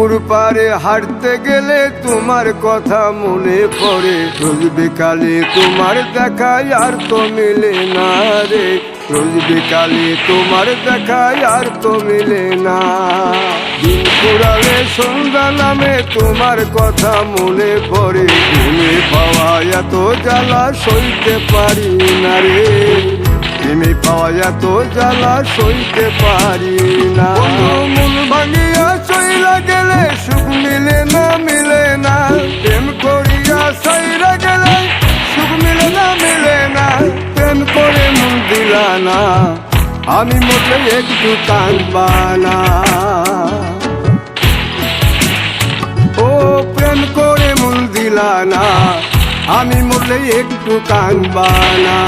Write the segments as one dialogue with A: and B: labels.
A: পুকুর পাড়ে হাঁটতে গেলে তোমার কথা মনে পড়ে, রোজ বিকালে তোমার দেখা আর তো মিলে না রে, রোজ বিকালে তোমার দেখা আর তো মিলে না। দিন ফুরালে সন্ধ্যা নামে তোমার কথা মনে পড়ে, তুমি পাওয়া এত জ্বালা সইতে পারি না রে, তুমি পাওয়া এত জ্বালা সইতে পারি না। মন ভাঙিয়া চইলা গেলে সুখ মিলে না, মিলে না, প্রেম করিয়া সাইরা গেলে সুখ মিলে না, মিলে না, প্রেম করে মন দিলা না, আমি মরলে একটু কাঁদবা না। ও প্রেম করে মন দিলা না, আমি মরলে একটু কাঁদবা না।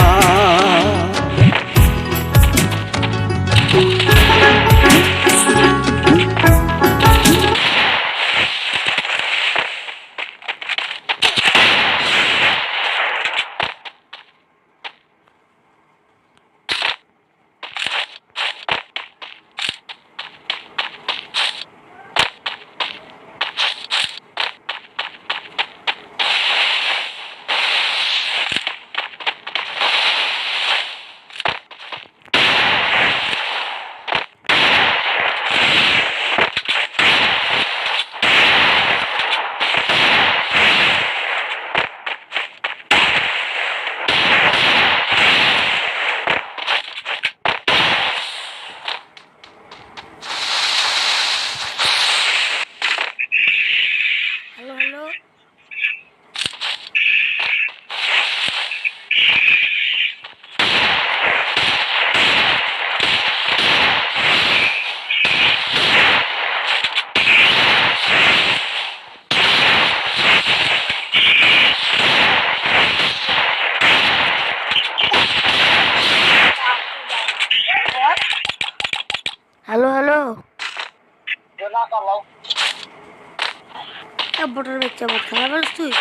B: হ্যালো হ্যালো, হ্যালো হ্যালো, বটার বাচ্চা বট খেলা পারিস তুই?